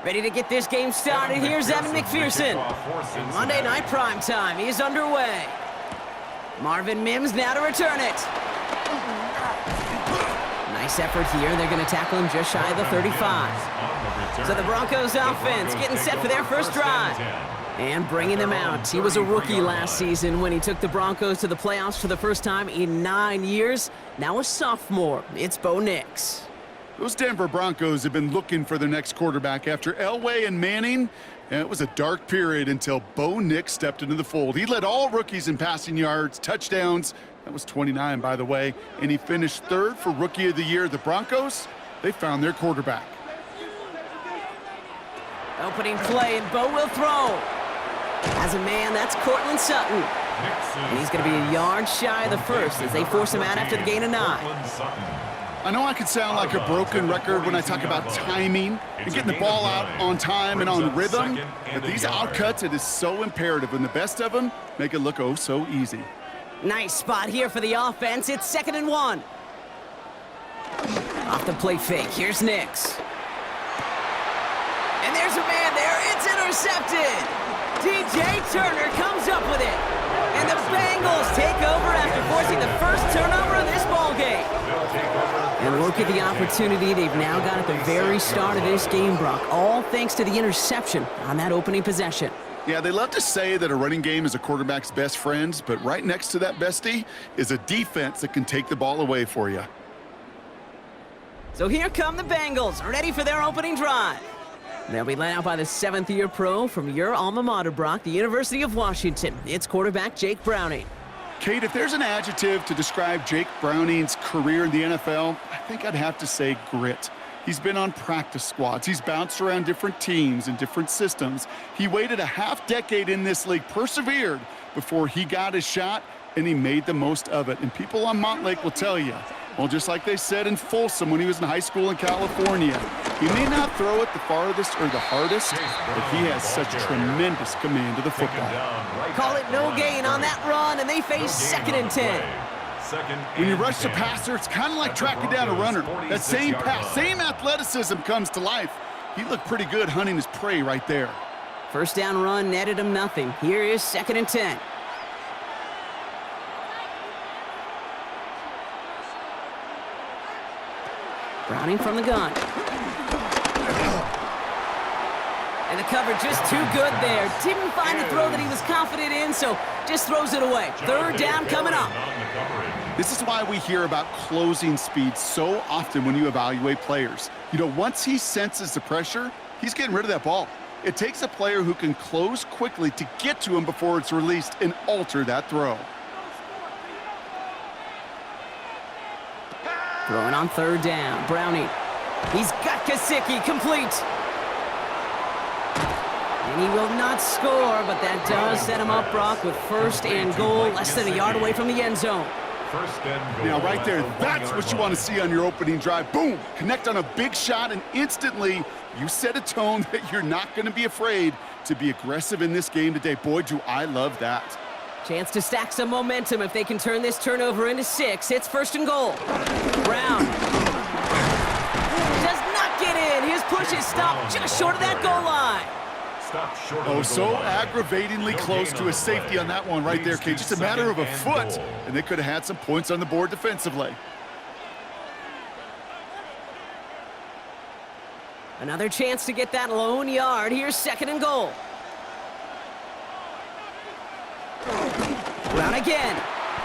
Ready to get this game started. Here's Evan McPherson. And Monday Night Primetime is underway. Marvin Mims now to return it. Nice effort here. They're going to tackle him just shy of the 35. So the Broncos offense getting set for their first drive. And bringing them out. He was a rookie last season when he took the Broncos to the playoffs for the first time in 9 years. Now a sophomore. It's Bo Nix. Those Denver Broncos have been looking for their next quarterback after Elway and Manning. And it was a dark period until Bo Nix stepped into the fold. He led all rookies in passing yards, touchdowns. That was 29, by the way. And he finished third for Rookie of the Year. The Broncos, they found their quarterback. Opening play, and Bo will throw. As a man, that's Cortland Sutton. And he's going to be a yard shy of the first as they force him out after the gain of 9. I know I could sound like a broken record when I talk about timing and getting the ball out on time and on rhythm, but these outcuts, it is so imperative, and the best of them make it look oh so easy. Nice spot here for the offense. It's 2nd and 1. Off the play fake, here's Nix. And there's a man there. It's intercepted. DJ Turner comes up with it. And the Bengals take over after forcing the first turnover of this ballgame. And look at the opportunity they've now got at the very start of this game, Brock. All thanks to the interception on that opening possession. Yeah, they love to say that a running game is a quarterback's best friend, but right next to that bestie is a defense that can take the ball away for you. So here come the Bengals, ready for their opening drive. They'll be led out by the 7th-year pro from your alma mater, Brock, the University of Washington. It's quarterback Jake Browning. Kate, if there's an adjective to describe Jake Browning's career in the NFL, I think I'd have to say grit. He's been on practice squads. He's bounced around different teams and different systems. He waited a half-decade in this league, persevered before he got his shot, and he made the most of it. And people on Montlake will tell you, well, just like they said in Folsom when he was in high school in California, he may not throw it the farthest or the hardest, but he has such tremendous command of the football. Call it no gain on that run, and they face 2nd and 10. When you rush the passer, it's kind of like tracking down a runner. That same pass, same athleticism comes to life. He looked pretty good hunting his prey right there. First down run netted him nothing. Here is 2nd and 10. Browning from the gun. And the cover just too good there. Didn't find the throw that he was confident in, so just throws it away. 3rd down coming up. This is why we hear about closing speed so often when you evaluate players. You know, once he senses the pressure, he's getting rid of that ball. It takes a player who can close quickly to get to him before it's released and alter that throw. Throwing on 3rd down. Browning. He's got Kasicki complete. And he will not score, but that does set him up, Brock, with 1st and goal, less than a yard away from the end zone. Now, right there, that's what you want to see on your opening drive. Boom! Connect on a big shot, and instantly you set a tone that you're not going to be afraid to be aggressive in this game today. Boy, do I love that. Chance to stack some momentum if they can turn this turnover into 6. It's 1st and goal. Brown does not get in. His push is stopped just short of that goal line. Oh, so aggravatingly close to a safety on that one right there, Kate. Just a matter of a foot, and they could have had some points on the board defensively. Another chance to get that lone yard. Here's 2nd and goal. Brown again.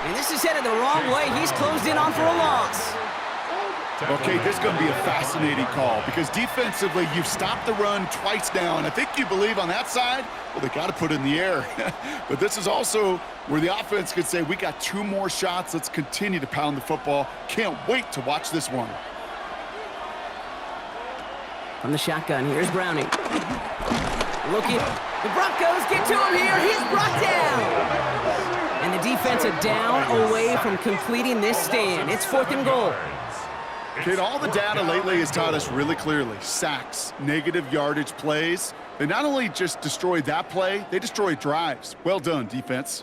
And this is headed the wrong way. He's closed in on for a loss. Okay, this is going to be a fascinating call because defensively, you've stopped the run twice now, and I think you believe on that side, well, they got to put it in the air. But this is also where the offense could say, we got 2 more shots. Let's continue to pound the football. Can't wait to watch this one. From the shotgun, here's Browning. Looking. The Broncos get to him here. He's brought down. And the defense are down away from completing this stand. It's 4th and goal. Kid, all the data lately has taught us really clearly. Sacks, negative yardage plays. They not only just destroy that play, they destroy drives. Well done, defense.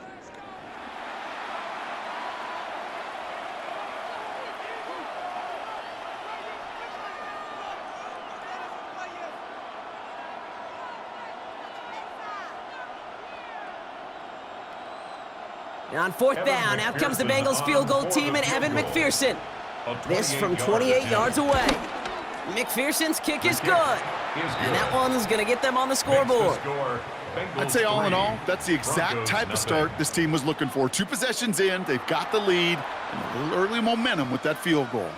And on fourth down, out comes the Bengals field goal team and Evan McPherson. This from 28 yards away. McPherson's kick is good. And that one's going to get them on the scoreboard. I'd say all in all, that's the exact type of start this team was looking for. 2 possessions in, they've got the lead, and a little early momentum with that field goal.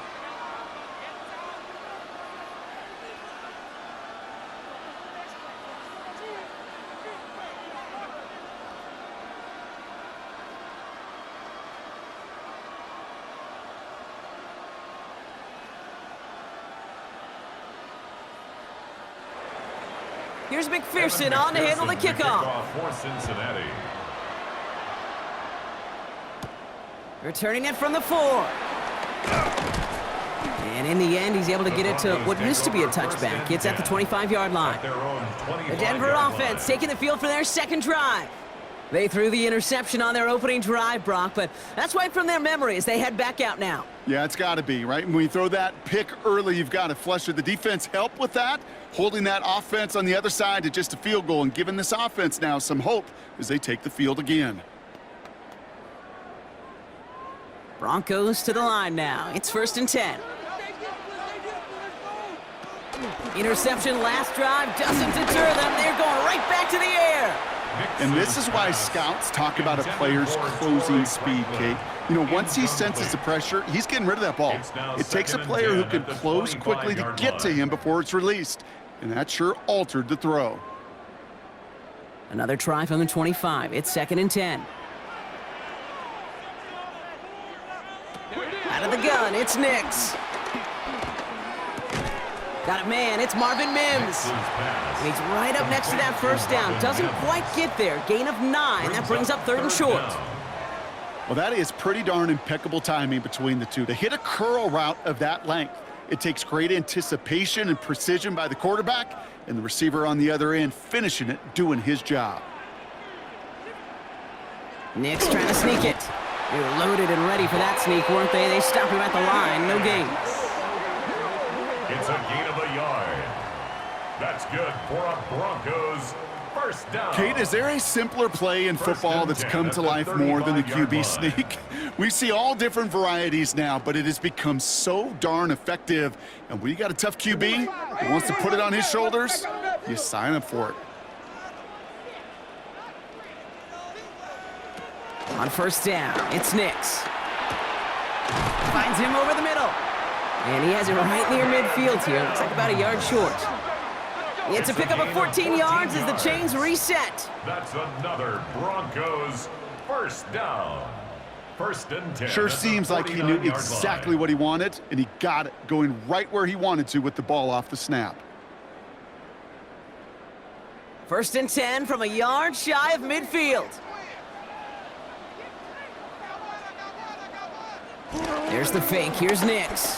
Here's McPherson on to handle the kickoff. For Cincinnati. Returning it from the 4. And in the end, he's able to get it to what used to be a touchback. It's at the 25-yard line. The Denver offense taking the field for their second drive. They threw the interception on their opening drive, Brock, but that's wiped from their memory as they head back out now. Yeah, it's got to be, right? When you throw that pick early, you've got to flush it. The defense helped with that, holding that offense on the other side to just a field goal and giving this offense now some hope as they take the field again. Broncos to the line now. It's 1st and 10. Interception last drive doesn't deter them. They're going right back to the air. And this is why scouts talk about a player's closing speed, Kate. You know, once he senses the pressure, he's getting rid of that ball. It takes a player who can close quickly to get to him before it's released. And that sure altered the throw. Another try from the 25. It's 2nd and 10. Out of the gun, it's Nix. Got it, man. It's Marvin Mims. And he's right up next to that first down. Doesn't quite get there. Gain of 9. That brings up 3rd and short. Well, that is pretty darn impeccable timing between the two. To hit a curl route of that length, it takes great anticipation and precision by the quarterback, and the receiver on the other end finishing it, doing his job. Nix trying to sneak it. They were loaded and ready for that sneak, weren't they? They stopped him at the line. No gain. It's a gain of a yard. That's good for a Broncos first down. Kate, is there a simpler play in football that's come to life more than the QB sneak? We see all different varieties now, but it has become so darn effective. And when you got a tough QB who wants to put it on his shoulders, you sign up for it. On first down, it's Nix. Finds him over the middle. And he has it right near midfield here. Looks like about a yard short. It's a pickup of 14 yards as the chains reset. That's another Broncos first down. 1st and 10. Sure seems like he knew exactly what he wanted, and he got it going right where he wanted to with the ball off the snap. 1st and 10 from a yard shy of midfield. There's the fake. Here's Nix.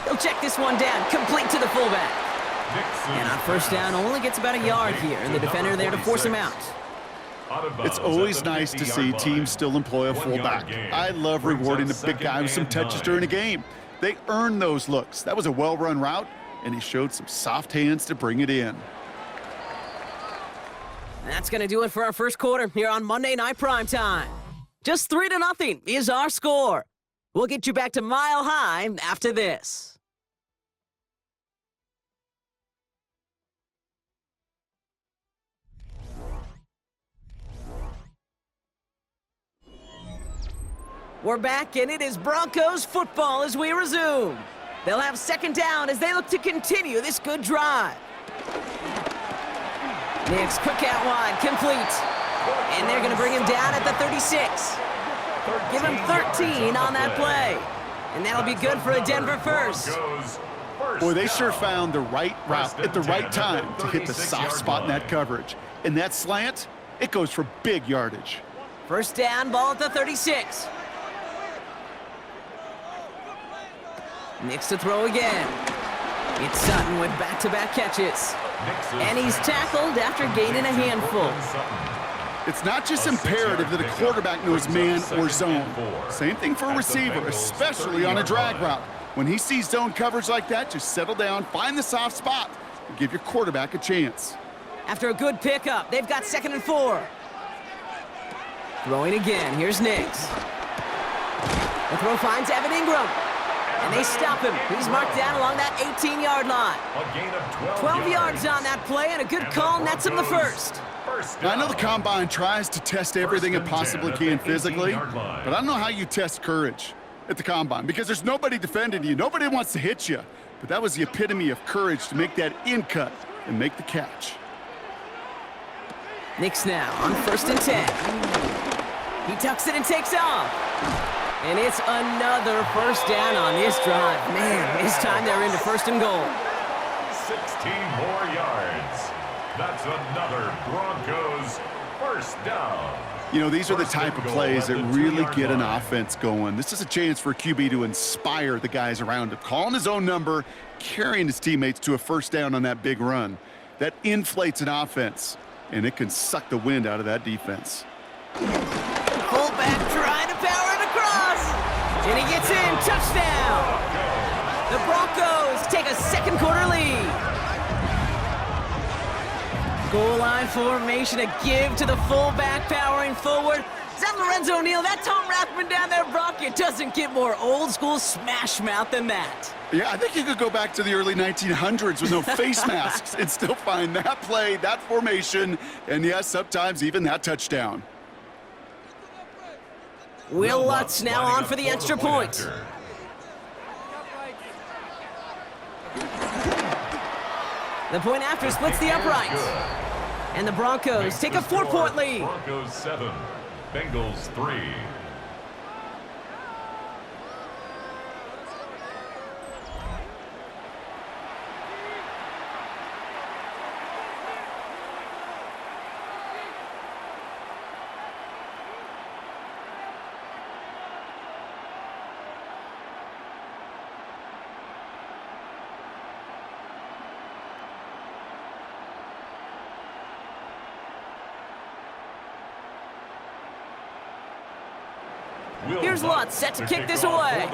He'll check this one down. Complete to the fullback. And on first down, only gets about a yard here, and the defender there to force him out. It's always nice to see teams still employ a fullback. I love rewarding the big guy with some touches during a game. They earn those looks. That was a well-run route, and he showed some soft hands to bring it in. That's going to do it for our first quarter here on Monday Night Primetime. Just 3-0 is our score. We'll get you back to Mile High after this. We're back, and it is Broncos football as we resume. They'll have 2nd down as they look to continue this good drive. Nix, quick out wide, complete. And they're going to bring him down at the 36. Give him 13 on that play. And that'll be good for a Denver first. Boy, they sure found the right route at the right time to hit the soft spot in that coverage. And that slant, it goes for big yardage. First down, ball at the 36. Nix to throw again. It's Sutton with back-to-back catches. And he's tackled after gaining a handful. It's not just imperative that a quarterback knows man or zone. Same thing for a receiver, especially on a drag route. When he sees zone coverage like that, just settle down, find the soft spot, and give your quarterback a chance. After a good pickup, they've got 2nd and 4. Throwing again. Here's Nix. The throw finds Evan Ingram. And they stop him. He's marked down along that 18-yard line. A gain of 12 yards on that play, and a good call nets him the first. Now, I know the Combine tries to test everything it possibly can physically, but I don't know how you test courage at the Combine because there's nobody defending you. Nobody wants to hit you. But that was the epitome of courage to make that in cut and make the catch. Nix now on 1st and 10. He tucks it and takes off. And it's another first down on this drive. Man, this time they're into 1st and goal. 16 more yards. That's another Broncos first down. You know, these are the type of plays that really get an offense going. This is a chance for a QB to inspire the guys around him. Calling his own number, carrying his teammates to a first down on that big run. That inflates an offense, and it can suck the wind out of that defense. Fullback trying to power it across. And he gets in. Touchdown. The Broncos take a second quarter lead. Goal line formation, a give to the fullback powering forward. Is that Lorenzo Neal? That Tom Rathman down there, Brock? It doesn't get more old school smash mouth than that. Yeah, I think you could go back to the early 1900s with no face masks and still find that play, that formation, and yes, sometimes even that touchdown. Will Lutz now on for the extra point. The point after splits the uprights. And the Broncos take a 4-point lead. Broncos 7, Bengals 3. Here's Lutz set to kick this away.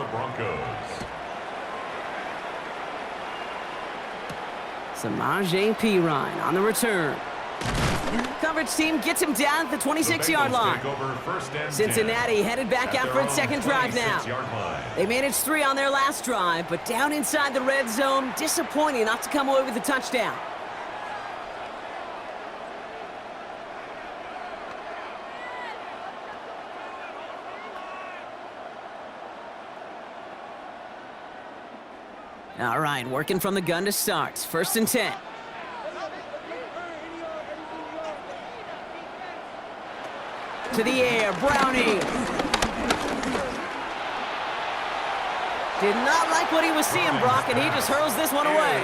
Samaje Perine on the return. Coverage team gets him down at the 26-yard line. Cincinnati headed back out for its second drive now. They managed 3 on their last drive, but down inside the red zone, disappointing not to come away with a touchdown. All right, working from the gun to start. 1st and 10. To the air, Browning. Did not like what he was seeing, Brock, and he just hurls this one away.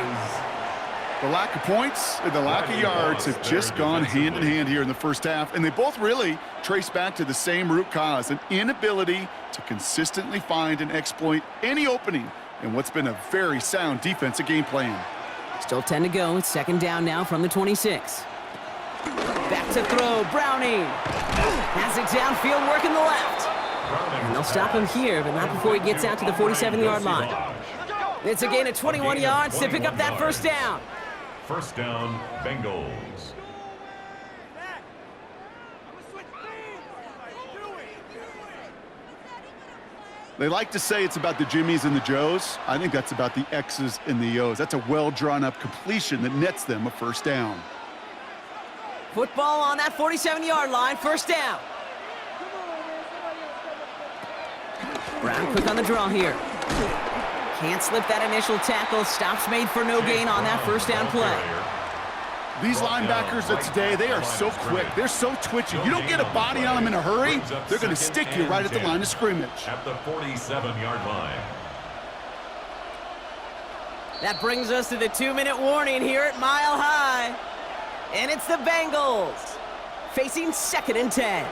The lack of points and the lack of yards have just gone hand in hand here in the first half, and they both really trace back to the same root cause, an inability to consistently find and exploit any opening in what's been a very sound defensive game plan. Still 10 to go. It's 2nd down now from the 26. Back to throw. Browning has it downfield, working the left. And they'll stop him here, but not before he gets out to the 47-yard line. It's a gain of 21 yards to pick up that first down. First down, Bengals. They like to say it's about the Jimmies and the Joes. I think that's about the X's and the O's. That's a well-drawn-up completion that nets them a first down. Football on that 47-yard line, first down. Brown quick on the draw here. Can't slip that initial tackle. Stops made for no gain on that first down play. These linebackers of today, they are so quick. They're so twitchy. You don't get a body on them in a hurry, they're going to stick you right at the line of scrimmage. At the 47-yard line. That brings us to the 2-minute warning here at Mile High. And it's the Bengals facing 2nd and 10.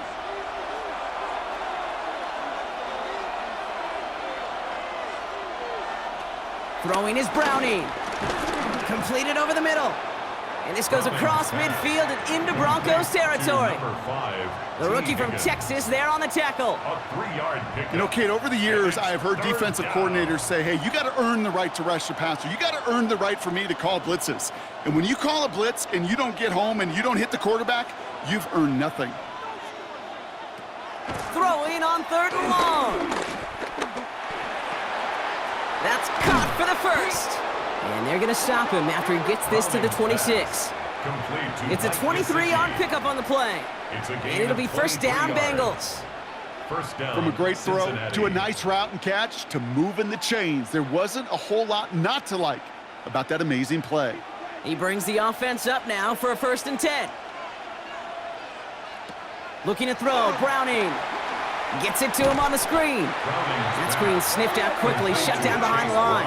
Throwing is Browning. Completed over the middle. And this goes across midfield and into Broncos territory. The rookie from Texas there on the tackle. You know, Kate, over the years, I have heard defensive coordinators say, hey, you got to earn the right to rush the passer. You got to earn the right for me to call blitzes. And when you call a blitz and you don't get home and you don't hit the quarterback, you've earned nothing. Throwing on 3rd and long. That's caught for the first. And they're going to stop him after he gets this to the 26. It's a 23-yard pickup on the play. And it'll be first down, Bengals. From a great throw to a nice route and catch to moving the chains, there wasn't a whole lot not to like about that amazing play. He brings the offense up now for a 1st and 10. Looking to throw, Browning. Gets it to him on the screen. That screen sniffed out quickly, shut down behind the line.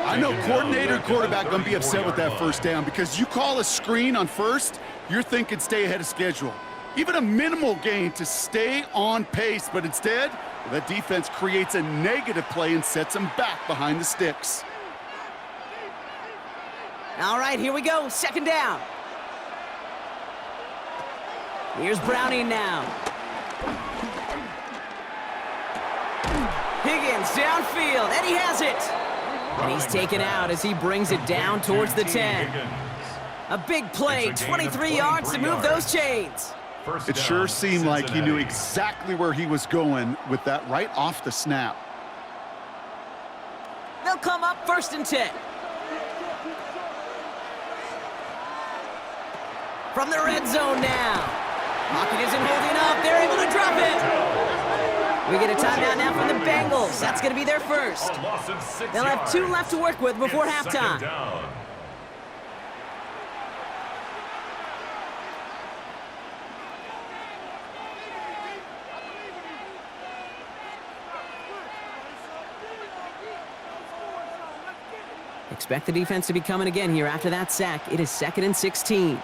I know coordinator and quarterback going to be upset with that first down because you call a screen on first, you're thinking stay ahead of schedule. Even a minimal gain to stay on pace, but instead, that defense creates a negative play and sets them back behind the sticks. All right, here we go, 2nd down. Here's Browning now. Higgins downfield, and he has it. And he's taken out as he brings it down towards the 10. A big play, 23 yards to move those chains. It sure seemed like he knew exactly where he was going with that right off the snap. They'll come up 1st and 10. From the red zone now. Pocket isn't holding up. They're able to drop it. We get a timeout now from the Bengals. That's going to be their first. They'll have 2 left to work with before halftime. Expect the defense to be coming again here after that sack. It is 2nd and 16.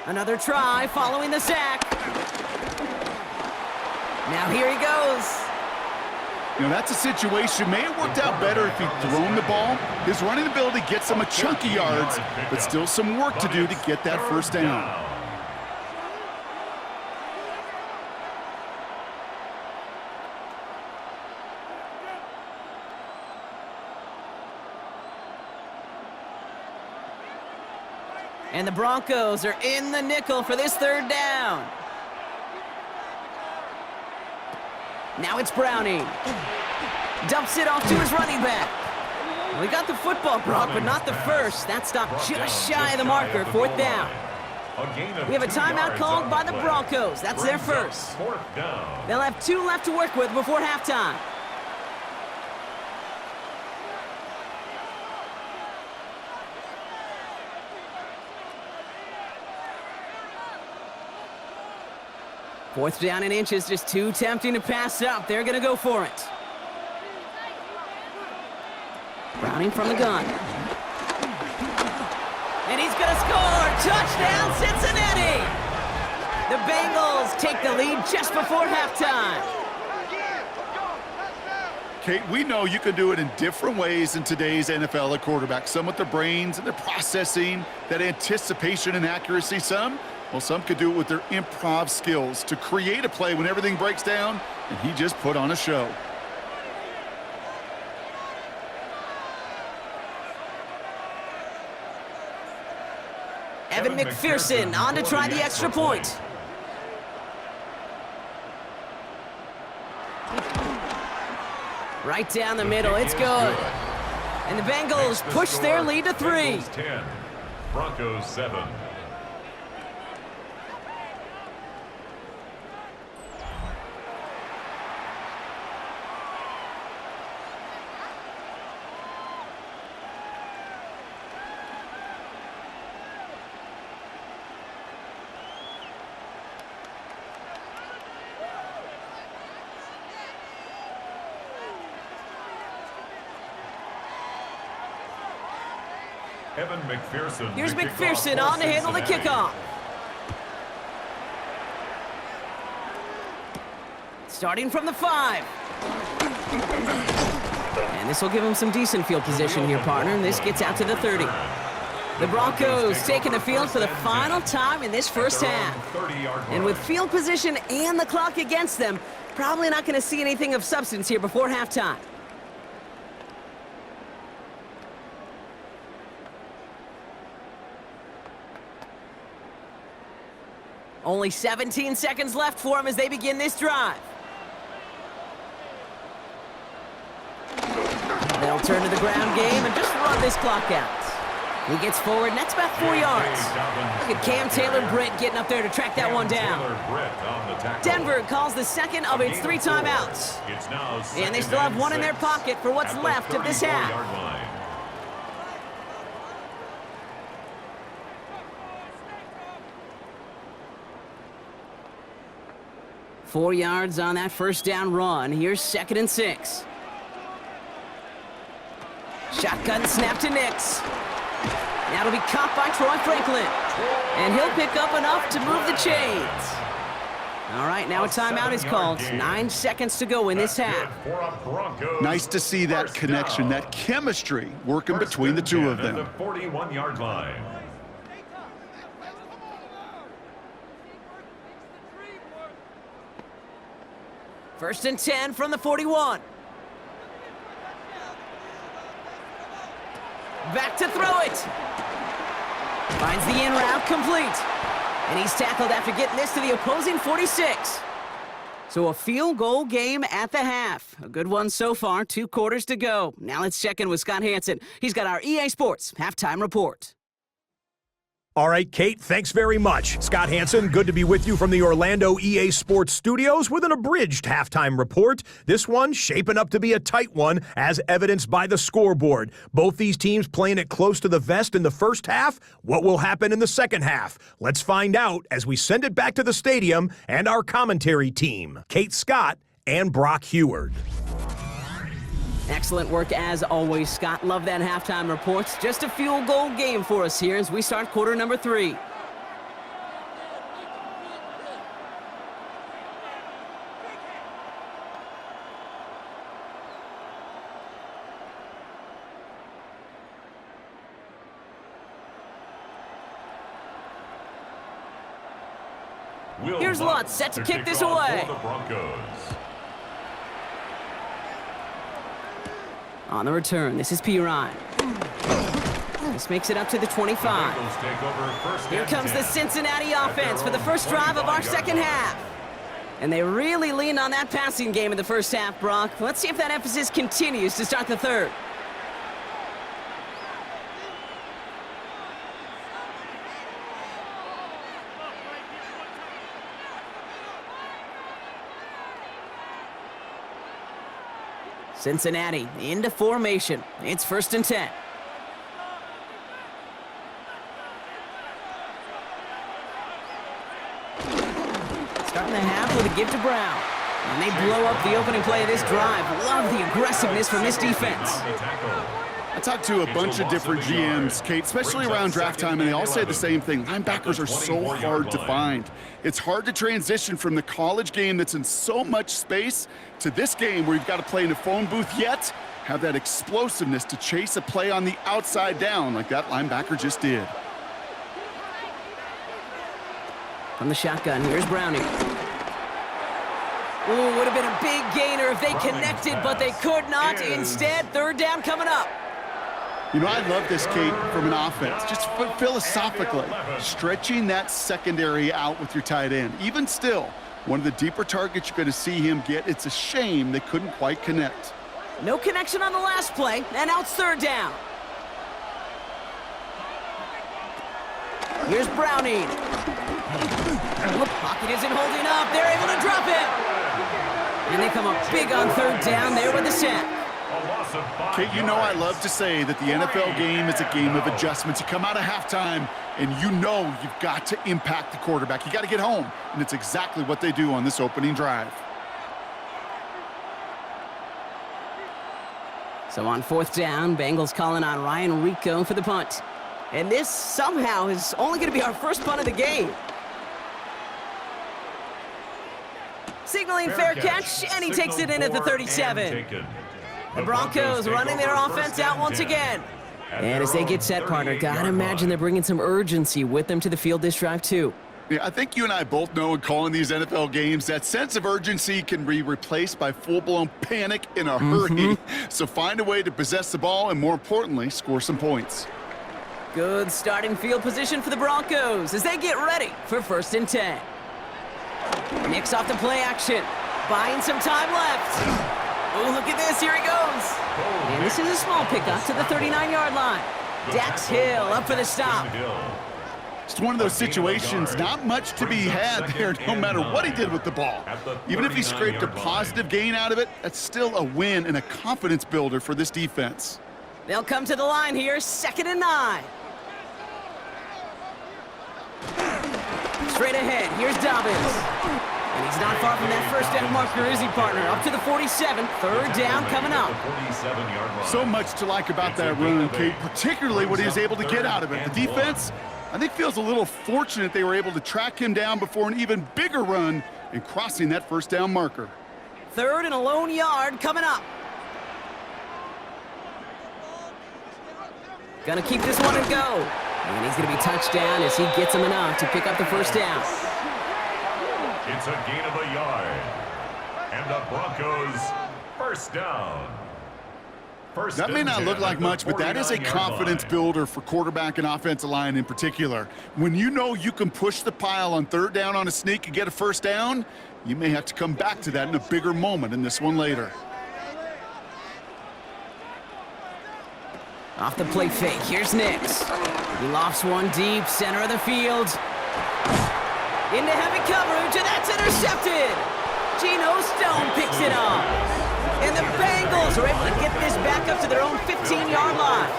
Another try following the sack. Now here he goes. You know, that's a situation. May have worked out better if he'd thrown the ball. His running ability gets him a chunky yards, but still some work to do to get that first down. And the Broncos are in the nickel for this 3rd down. Now it's Browning. Dumps it off to his running back. Well, he got the football, Brock, but not the first. That stopped just shy of the marker, 4th down. We have a timeout called by the Broncos. That's their first. They'll have 2 left to work with before halftime. Fourth down and inches, just too tempting to pass up. They're going to go for it. Browning from the gun. And he's going to score! Touchdown, Cincinnati! The Bengals take the lead just before halftime. Kate, we know you can do it in different ways in today's NFL at quarterback. Some with their brains and their processing, that anticipation and accuracy. Some could do it with their improv skills to create a play when everything breaks down, and he just put on a show. Evan McPherson on to try the extra point. Right down the middle, it's good. And the Bengals push their lead to 3. Bengals 10, Broncos 7. Evan McPherson. Here's McPherson on to handle the kickoff. Starting from the 5. And this will give him some decent field position here, partner. And this gets out to the 30. The Broncos taking the field for the final time in this first half. And with field position and the clock against them, probably not going to see anything of substance here before halftime. Only 17 seconds left for them as they begin this drive. They'll turn to the ground game and just run this clock out. He gets forward, and that's about 4 yards. Look at Cam Taylor-Britt getting up there to track that one down. Denver calls the second of its 3 timeouts. And they still have one in their pocket for what's left of this half. 4 yards on that first down run. Here's 2nd and 6. Shotgun snap to Nix. That'll be caught by Troy Franklin. And he'll pick up enough to move the chains. All right, now a timeout is called. 9 seconds to go in this half. Nice to see that connection, that chemistry working between the two of them. 41-yard line. First and 10 from the 41. Back to throw it. Finds the in route complete. And he's tackled after getting this to the opposing 46. So a field goal game at the half. A good one so far, 2 quarters to go. Now let's check in with Scott Hansen. He's got our EA Sports halftime report. All right, Kate, thanks very much. Scott Hansen, good to be with you from the Orlando EA Sports Studios with an abridged halftime report. This one shaping up to be a tight one, as evidenced by the scoreboard. Both these teams playing it close to the vest in the first half. What will happen in the second half? Let's find out as we send it back to the stadium and our commentary team, Kate Scott and Brock Heward. Excellent work as always, Scott. Love that halftime report. Just a field goal game for us here as we start quarter number 3. Here's Lutz set to kick this away. On the return, this is Piron. This makes it up to the 25. Here comes the Cincinnati offense for the first drive of our second half. And they really leaned on that passing game in the first half, Brock. Let's see if that emphasis continues to start the third. Cincinnati into formation. It's 1st and 10. Starting the half with a give to Brown. And they blow up the opening play of this drive. Love the aggressiveness from this defense. I talked to a bunch of different GMs, Kate, especially around draft time, and they all say the same thing. Linebackers are so hard to find. It's hard to transition from the college game that's in so much space to this game where you've got to play in a phone booth, yet have that explosiveness to chase a play on the outside down like that linebacker just did. From the shotgun, here's Browning. Ooh, would have been a big gainer if they connected, but they could not. Instead, 3rd down coming up. You know, I love this, Kate, from an offense, just philosophically, stretching that secondary out with your tight end. Even still, one of the deeper targets you're going to see him get. It's a shame they couldn't quite connect. No connection on the last play, and now it's 3rd down. Here's Browning. The pocket isn't holding up. They're able to drop it. And they come up big on 3rd down there with the sack. Kate, you know I love to say that the NFL game is a game of adjustments. You come out of halftime, and you know you've got to impact the quarterback. You got to get home, and it's exactly what they do on this opening drive. So on 4th down, Bengals calling on Ryan Rico for the punt. And this somehow is only going to be our first punt of the game. Signaling fair catch, and he takes it in at the 37. The Broncos running their offense out once again. And as they get set, partner, gotta imagine they're bringing some urgency with them to the field this drive, too. Yeah, I think you and I both know in calling these NFL games, that sense of urgency can be replaced by full-blown panic in a hurry. So find a way to possess the ball and, more importantly, score some points. Good starting field position for the Broncos as they get ready for 1st and 10. Nix off the play action. Buying some time left. Oh, look at this. Here he goes. And this is a small pickup to the 39-yard line. Dax Hill up for the stop. It's one of those situations, not much to be had there, no matter what he did with the ball. Even if he scraped a positive gain out of it, that's still a win and a confidence builder for this defense. They'll come to the line here, 2nd and 9. Straight ahead, here's Dobbins. And he's not far from that first down marker, is he, partner? Up to the 47, 3rd down coming up. So much to like about that run, Kate, particularly what he was able to get out of it. The defense, I think, feels a little fortunate they were able to track him down before an even bigger run and crossing that first down marker. 3rd and a lone yard coming up. Gonna keep this one and go. And he's gonna be touchdown as he gets him enough to pick up the first down. It's a gain of a yard. And the Broncos, first down. That may not look like much, but that is a confidence builder for quarterback and offensive line in particular. When you know you can push the pile on 3rd down on a sneak and get a first down, you may have to come back to that in a bigger moment in this one later. Off the play fake, here's Nix. He lofts one deep, center of the field. Into heavy coverage, and that's intercepted. Geno Stone picks it up. And the Bengals are able to get this back up to their own 15-yard line.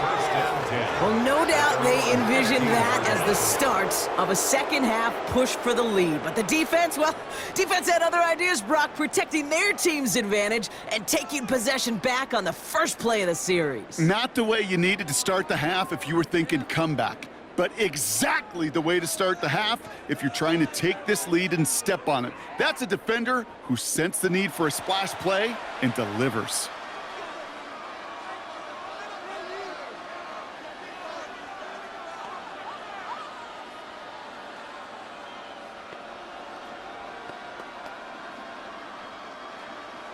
Well, no doubt they envisioned that as the start of a second-half push for the lead. But the defense, well, defense had other ideas, Brock, protecting their team's advantage and taking possession back on the first play of the series. Not the way you needed to start the half if you were thinking comeback, but exactly the way to start the half if you're trying to take this lead and step on it. That's a defender who sensed the need for a splash play and delivers.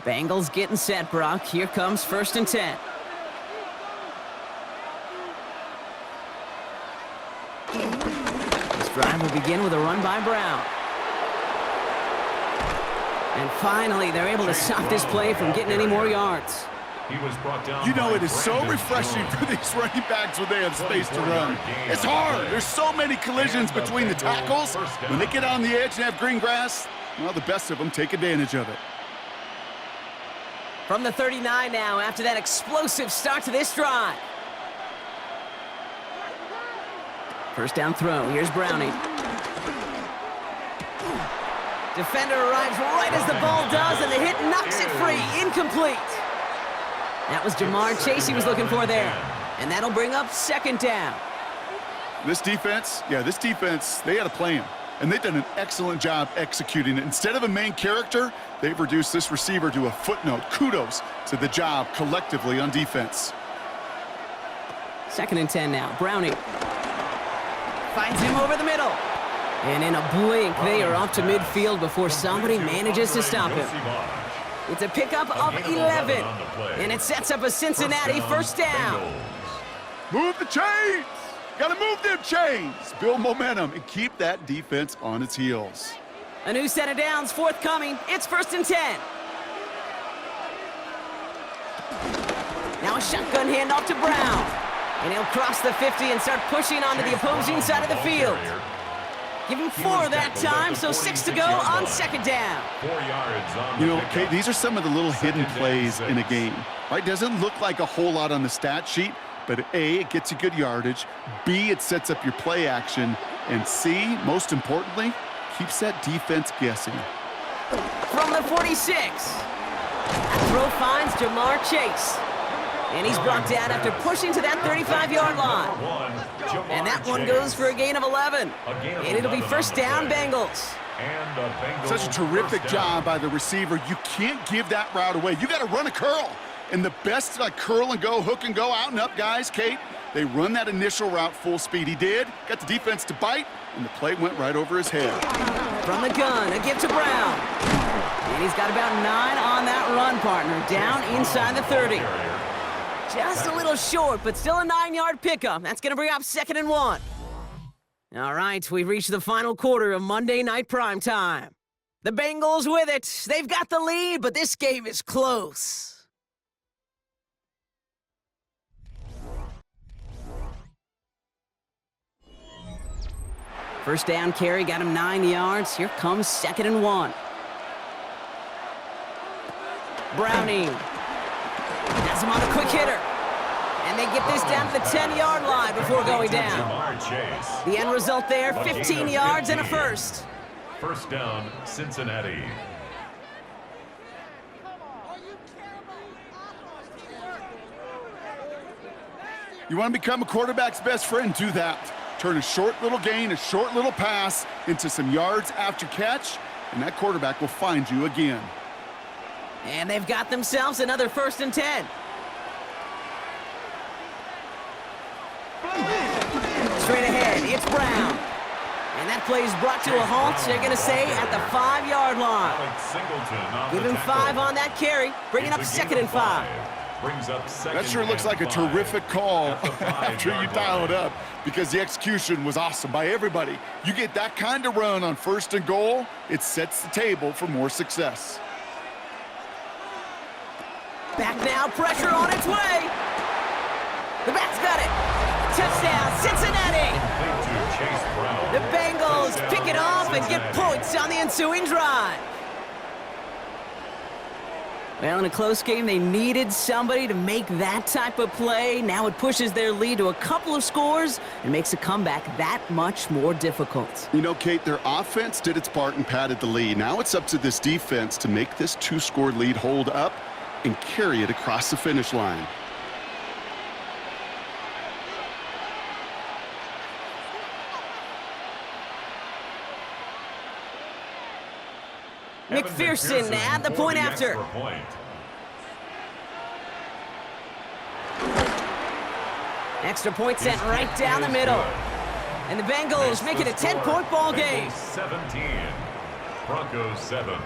Bengals getting set, Brock. Here comes 1st and 10. This drive will begin with a run by Brown. And finally, they're able to stop this play from getting any more yards. You know, it is so refreshing for these running backs when they have space to run. It's hard. There's so many collisions between the tackles. When they get on the edge and have green grass, well, the best of them take advantage of it. From the 39 now, after that explosive start to this drive. First down throw. Here's Browning. Defender arrives right as the ball does, and the hit knocks it free. Incomplete. That was Jamar Chase he was looking for there. And that'll bring up 2nd down. This defense, they had a plan. And they've done an excellent job executing it. Instead of a main character, they've reduced this receiver to a footnote. Kudos to the job collectively on defense. 2nd and 10 now. Browning finds him over the middle. And in a blink, they are off to midfield before somebody manages to stop him. It's a pickup of 11. And it sets up a Cincinnati first down. Move the chains! Gotta move them chains! Build momentum and keep that defense on its heels. A new set of downs forthcoming. It's 1st and 10. Now a shotgun handoff to Brown. And he'll cross the 50 and start pushing onto the opposing side of the field. Give him 4 that time, so 6 to go on 2nd down. You know, Kate, these are some of the little hidden plays in a game. Right? Doesn't look like a whole lot on the stat sheet, but A, it gets you good yardage. B, it sets up your play action. And C, most importantly, keeps that defense guessing. From the 46. That throw finds Jamar Chase. And he's brought down after pushing to that 35-yard line. And that one goes for a gain of 11. And it'll be first down, Bengals. Such a terrific job by the receiver. You can't give that route away. You got to run a curl. And the best curl and go, hook and go, out and up guys, Kate, they run that initial route full speed. He did, got the defense to bite, and the play went right over his head. From the gun, a give to Brown. And he's got about 9 on that run, partner, down inside the 30. Just a little short, but still a 9-yard pickup. That's going to bring up 2nd and 1. All right, we've reached the final quarter of Monday Night Primetime. The Bengals with it. They've got the lead, but this game is close. First down carry, got him 9 yards. Here comes 2nd and 1. Browning has him on a quick hitter. And they get this down to the 10-yard line before going down. The end result there, 15 yards and a first. First down, Cincinnati. You want to become a quarterback's best friend? Do that. Turn a short little gain, a short little pass into some yards after catch, and that quarterback will find you again. And they've got themselves another 1st and 10. Straight ahead, it's Brown. And that play is brought to a halt, they're going to say, at the 5-yard line. Give him 5 on that carry, bringing up 2nd and 5. That sure looks like a terrific call after you dial it up, because the execution was awesome by everybody. You get that kind of run on 1st and goal, it sets the table for more success. Back now, pressure on its way. The back's got it. Touchdown, Cincinnati. The Bengals pick it off and get points on the ensuing drive. Well, in a close game, they needed somebody to make that type of play. Now it pushes their lead to a couple of scores and makes a comeback that much more difficult. You know, Kate, their offense did its part and padded the lead. Now it's up to this defense to make this 2-score lead hold up and carry it across the finish line. McPherson at the point after. Extra point sent right down the middle. And the Bengals make it a 10-point ball game. 17, Broncos 7.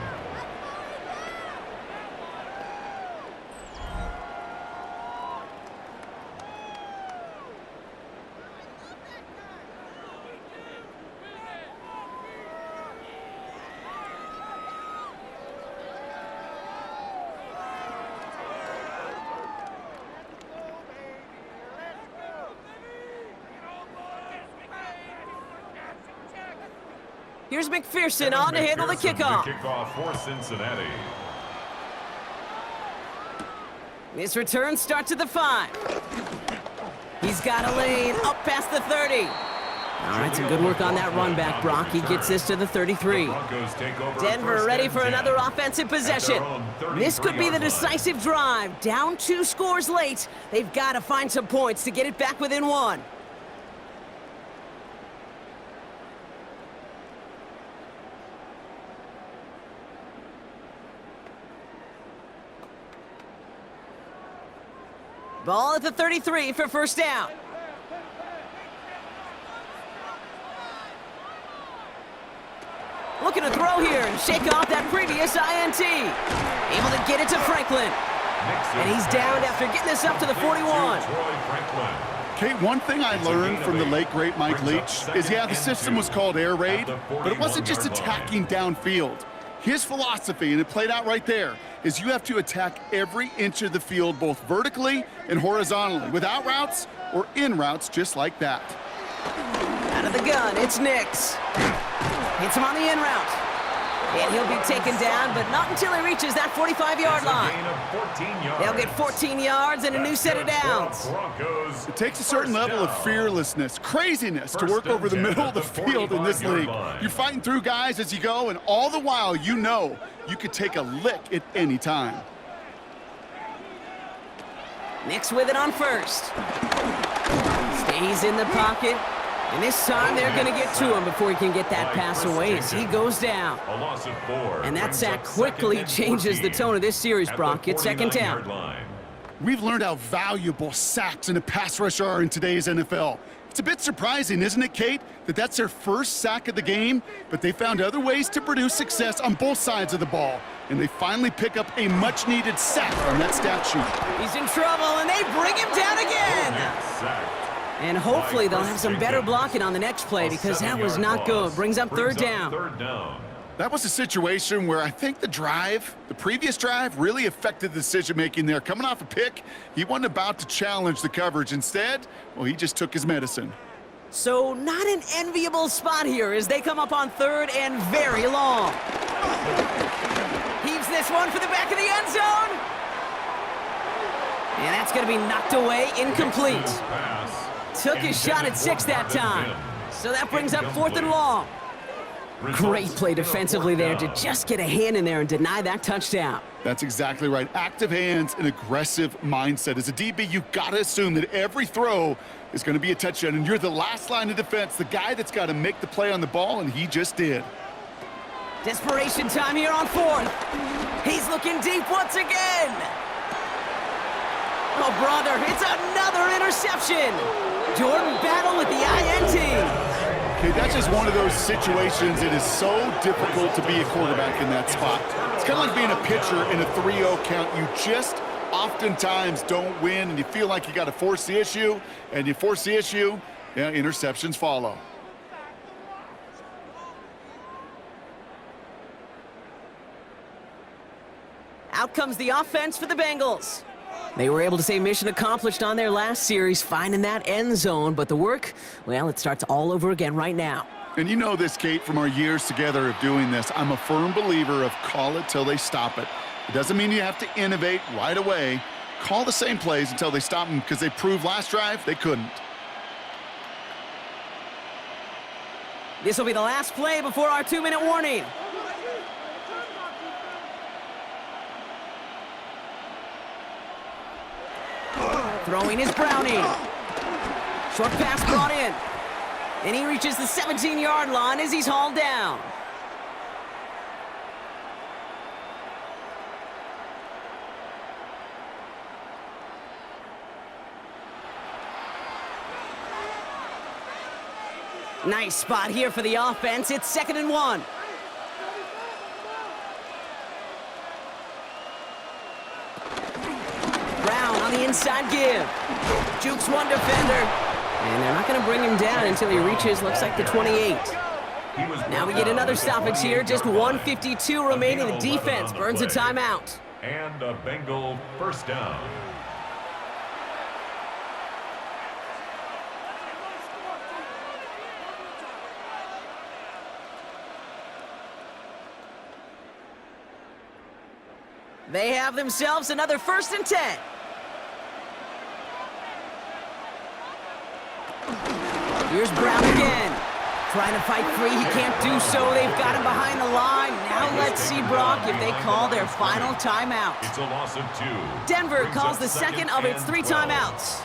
Here's McPherson on to handle the kickoff. Kickoff for Cincinnati. This return starts at the 5. He's got a lane up past the 30. All right, some good work on that run back, Brock. He gets this to the 33. Denver ready for another offensive possession. This could be the decisive drive. Down 2 scores late. They've got to find some points to get it back within 1. Ball at the 33 for first down. Looking to throw here and shake off that previous INT. Able to get it to Franklin. And he's down after getting this up to the 41. Kate, one thing I learned from the late, great Mike Leach is, yeah, the system was called air raid, but it wasn't just attacking downfield. His philosophy, and it played out right there, is you have to attack every inch of the field, both vertically and horizontally, without routes or in routes just like that. Out of the gun, it's Nix. Hits him on the in route. And he'll be taken down, but not until he reaches that 45-yard line. They'll get 14 yards and a new set of downs. It takes a certain level of fearlessness, craziness to work over the middle of the field in this league. You're fighting through guys as you go, and all the while you know you could take a lick at any time. Nix with it on first. Stays in the pocket. And this time they're going to get to him before he can get that pass away as he goes down. And that sack quickly changes the tone of this series, Brock. It's second down. We've learned how valuable sacks and a pass rush are in today's NFL. It's a bit surprising, isn't it, Kate, that that's their first sack of the game, but they found other ways to produce success on both sides of the ball. And they finally pick up a much-needed sack on that stat sheet. He's in trouble, and they bring him down again. And hopefully they'll have some better blocking on the next play because that was not good. Brings up third down. That was a situation where I think the previous drive, really affected the decision-making there. Coming off a pick, he wasn't about to challenge the coverage. Instead, well, he just took his medicine. So not an enviable spot here as they come up on 3rd and very long. Heaves this one for the back of the end zone. And that's going to be knocked away, incomplete. Took his shot at 6 that time. So that brings up 4th and long. Great play defensively there to just get a hand in there and deny that touchdown. That's exactly right. Active hands and aggressive mindset. As a DB, you got to assume that every throw is going to be a touchdown, and you're the last line of defense, the guy that's got to make the play on the ball, and he just did. Desperation time here on 4th. He's looking deep once again. Oh, brother, it's another interception. Jordan Battle with the INT. Okay, that's just one of those situations. It is so difficult to be a quarterback in that spot. It's kind of like being a pitcher in a 3-0 count. You just oftentimes don't win, and you feel like you got to force the issue, and you force the issue, yeah, interceptions follow. Out comes the offense for the Bengals. They were able to say mission accomplished on their last series, finding that end zone, but the work, well, it starts all over again right now. And you know this, Kate, from our years together of doing this. I'm a firm believer of call it till they stop it. It doesn't mean you have to innovate right away. Call the same plays until they stop them, because they proved last drive they couldn't. This will be the last play before our 2-minute warning. Throwing is Browning. Short pass brought in. And he reaches the 17-yard line as he's hauled down. Nice spot here for the offense. It's 2nd and 1. Brown on the inside give. Jukes one defender. And they're not going to bring him down until he reaches, looks like, the 28. Now we get another stoppage here. Just 1:52 remaining. The defense burns a timeout. And a Bengal first down. They have themselves another 1st and 10. Here's Brown again. Trying to fight free. He can't do so. They've got him behind the line. Now let's see, Brock, if they call their final timeout. It's a loss of 2. Denver calls the second of its 3 timeouts.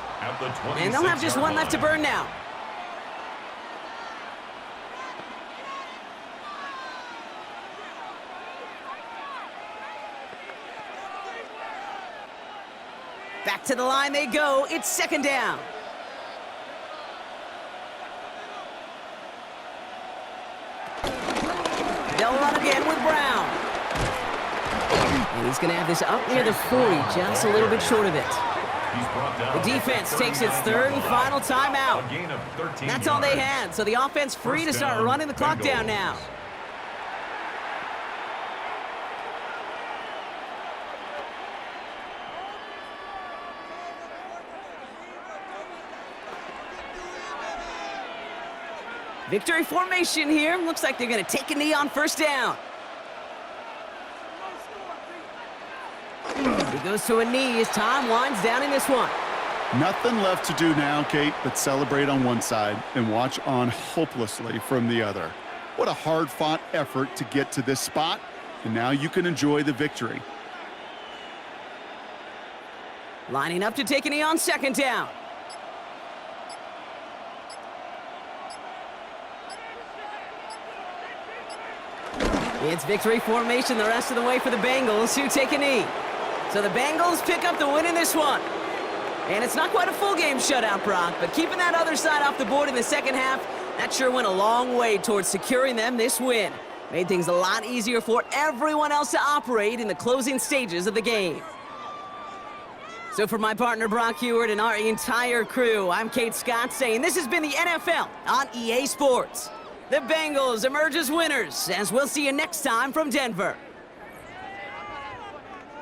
And they'll have just one left to burn now. Back to the line they go. It's 2nd down. They'll run again with Brown. And he's going to have this up near the 40, just a little bit short of it. The defense takes its 3rd and final timeout. That's all they had, so the offense free to start running the clock down now. Victory formation here. Looks like they're going to take a knee on 1st down. He goes to a knee as time winds down in this one. Nothing left to do now, Kate, but celebrate on one side and watch on hopelessly from the other. What a hard-fought effort to get to this spot, and now you can enjoy the victory. Lining up to take a knee on 2nd down. It's victory formation the rest of the way for the Bengals, who take a knee. So the Bengals pick up the win in this one. And it's not quite a full game shutout, Brock, but keeping that other side off the board in the second half, that sure went a long way towards securing them this win. Made things a lot easier for everyone else to operate in the closing stages of the game. So for my partner, Brock Heward, and our entire crew, I'm Kate Scott saying this has been the NFL on EA Sports. The Bengals emerge as winners, as we'll see you next time from Denver.